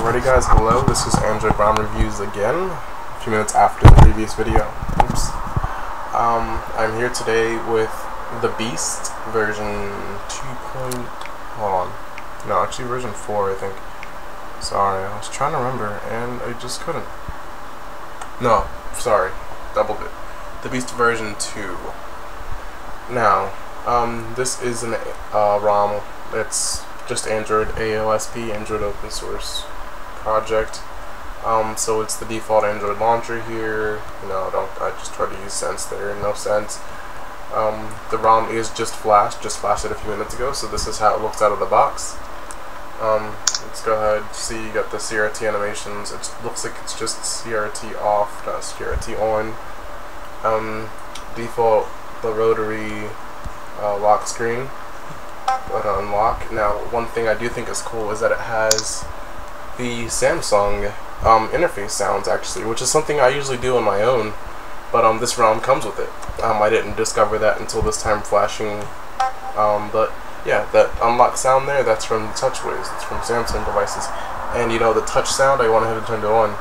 Alrighty guys, hello, this is Android ROM Reviews again, a few minutes after the previous video. Oops. I'm here today with the Beast version 2. Hold on. No, actually version 4, I think. Sorry, I was trying to remember and I just couldn't. No, sorry, doubled it. The Beast version 2. Now, this is an ROM. It's just Android AOSP, Android open source project. So it's the default Android launcher here. I just tried to use sense there, no sense. The ROM is just flashed it a few minutes ago, so this is how it looks out of the box. Let's go ahead, see, you got the CRT animations. It looks like it's just CRT off, not CRT on. Default, the rotary lock screen. Unlock. Now, one thing I do think is cool is that it has the Samsung interface sounds, actually, which is something I usually do on my own, but this ROM comes with it. I didn't discover that until this time flashing, but yeah, that unlock sound there, that's from TouchWiz, it's from Samsung devices, and the touch sound, I went ahead and turned it on.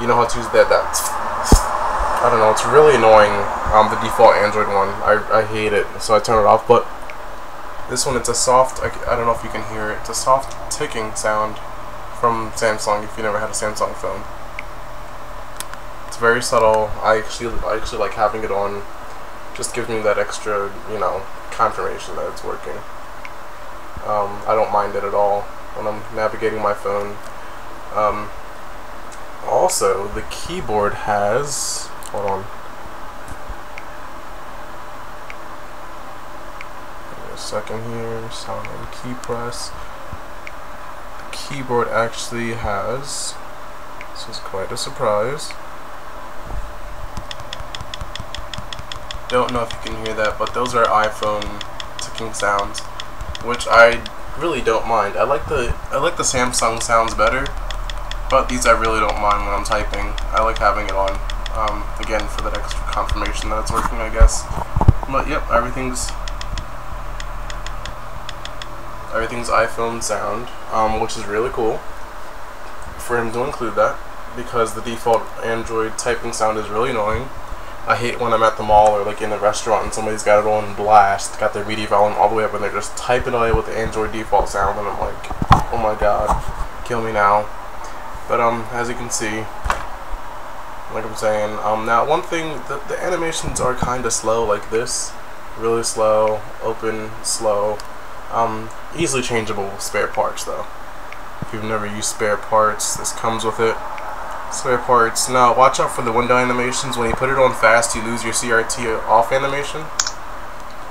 You know how to use that I don't know, it's really annoying, the default Android one. I hate it, so I turn it off. But this one, it's a soft, I don't know if you can hear it, it's a soft ticking sound from Samsung if you never had a Samsung phone. It's very subtle. I actually like having it on. Just gives me that extra, confirmation that it's working. I don't mind it at all when I'm navigating my phone. Also, the keyboard has, hold on, a second here, sound and key press. The keyboard actually has, this is quite a surprise. Don't know if you can hear that, but those are iPhone ticking sounds, which I really don't mind. I like the Samsung sounds better, but these I really don't mind when I'm typing. I like having it on, again, for that extra confirmation that it's working, I guess. But yep, everything's iPhone sound, which is really cool for him to include that, because the default Android typing sound is really annoying. I hate when I'm at the mall or like in a restaurant and somebody's got it on blast, got their media volume all the way up, and they're just typing away with the Android default sound, and I'm like, oh my god, kill me now. But as you can see, like I'm saying, now one thing, the animations are kind of slow, like this, really slow, open, slow, easily changeable with spare parts though. If you've never used spare parts, this comes with it. Spare parts. Now watch out for the window animations. When you put it on fast, you lose your CRT off animation,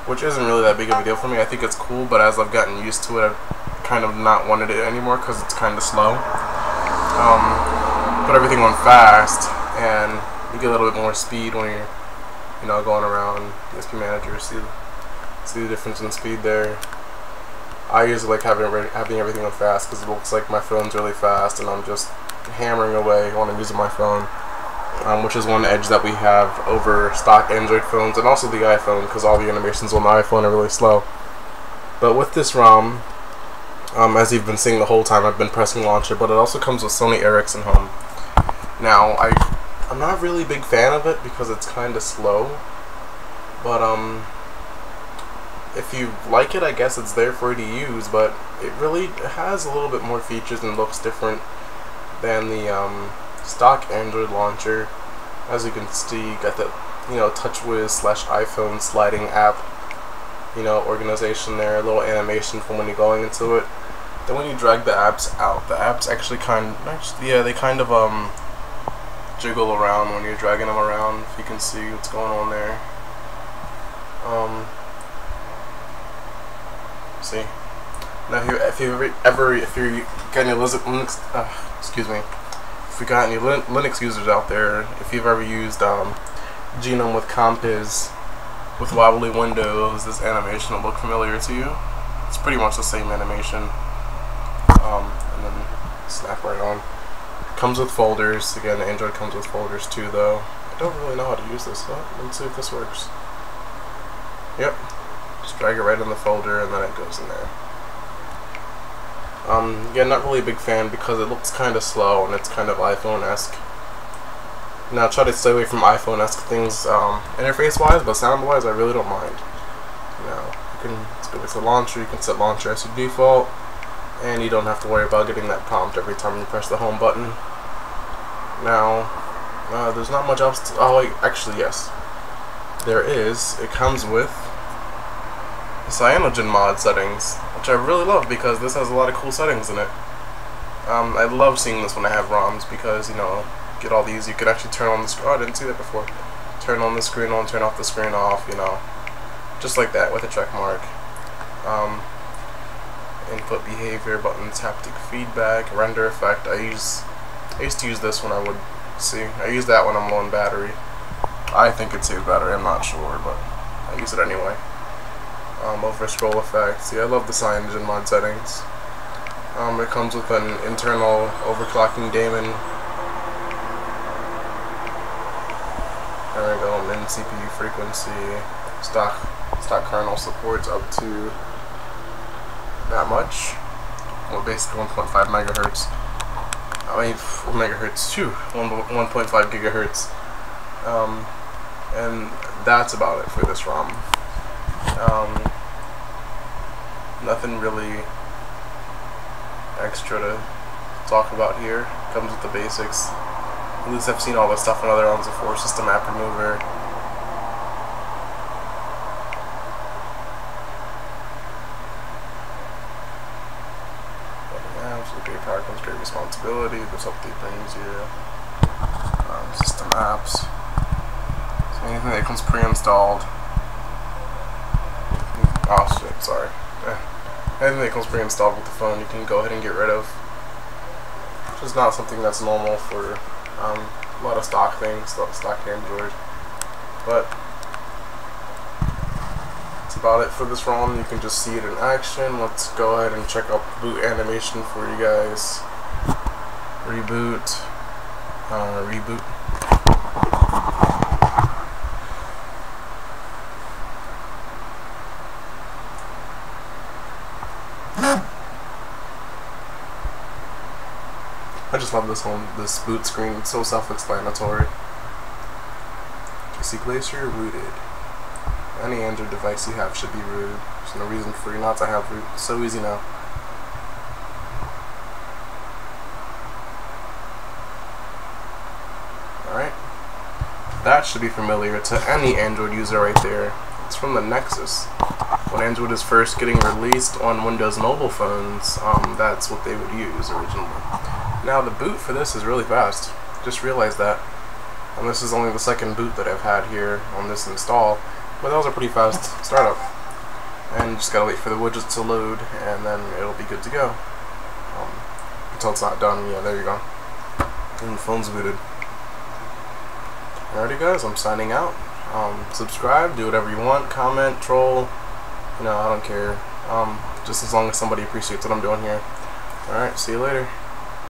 which isn't really that big of a deal for me. I think it's cool, but as I've gotten used to it, I've kind of not wanted it anymore because it's kind of slow. Put everything on fast, and you get a little bit more speed when you're, going around AOSP Manager. See the difference in speed there. I usually like having everything on fast because it looks like my phone's really fast, and I'm just hammering away when I'm using my phone, which is one edge that we have over stock Android phones and also the iPhone, because all the animations on the iPhone are really slow. But with this ROM, as you've been seeing the whole time, I've been pressing launcher, but it also comes with Sony Ericsson Home. Now, I'm not really a big fan of it because it's kind of slow, but if you like it, I guess it's there for you to use, but it really has a little bit more features and looks different than the stock Android launcher. As you can see, you got that TouchWiz / iPhone sliding app organization there, a little animation from when you're going into it. Then when you drag the apps out, the apps actually they kind of jiggle around when you're dragging them around, if you can see what's going on there. See, now here, if you're got any Linux, if you got any Linux users out there, if you've ever used Genome with Compiz with wobbly windows, this animation will look familiar to you. It's pretty much the same animation, and then snap right on. Comes with folders. Again, Android comes with folders too, though. I don't really know how to use this. Let's see if this works. Yep. Just drag it right in the folder and then it goes in there. Yeah, not really a big fan because it looks kind of slow and it's kind of iPhone-esque. Now, try to stay away from iPhone-esque things interface-wise, but sound-wise, I really don't mind. Now, you can go with the launcher. You can set launcher as your default, and you don't have to worry about getting that prompt every time you press the home button. Now, there's not much else to, oh wait, actually yes. There is. It comes with cyanogen mod settings, which I really love because this has a lot of cool settings in it. I love seeing this when I have ROMs because, you know, get all these, you can actually turn on the screen. Oh, I didn't see that before. Turn on the screen on, turn off the screen off, you know, just like that with a check mark. Input behavior, buttons, haptic feedback, render effect. I used to use this when I would see. I use that when I'm low on battery. I think it saves battery, I'm not sure, but I use it anyway. Over scroll effects. Yeah, I love the cyanogen mod settings. It comes with an internal overclocking daemon. There we go, min CPU frequency. Stock kernel supports up to that much. Well, basically 1.5 megahertz. I mean, megahertz, 1.5 gigahertz. And that's about it for this ROM. Nothing really extra to talk about here. Comes with the basics. At least I've seen all this stuff on other ROMs before. System app remover. Great power comes great responsibility. This update brings you system apps. So anything that comes pre-installed. Oh shit, sorry. Anything that comes pre-installed with the phone, you can go ahead and get rid of. Which is not something that's normal for a lot of stock things, a lot of stock Android. But that's about it for this ROM. You can just see it in action. Let's go ahead and check out the boot animation for you guys. Reboot. Reboot. I just love this boot screen. It's so self-explanatory. JC Glacier rooted. Any Android device you have should be rooted. There's no reason for you not to have root. It's so easy now. Alright. That should be familiar to any Android user right there. It's from the Nexus. When Android is first getting released on Windows mobile phones, that's what they would use originally. Now the boot for this is really fast. Just realized that. And this is only the second boot that I've had here on this install. But that was a pretty fast startup. And just gotta wait for the widgets to load, and then it'll be good to go. Until it's not done, yeah, there you go. And the phone's booted. Alrighty guys, I'm signing out. Subscribe, do whatever you want, comment, troll, you know, I don't care. Just as long as somebody appreciates what I'm doing here. Alright, see you later.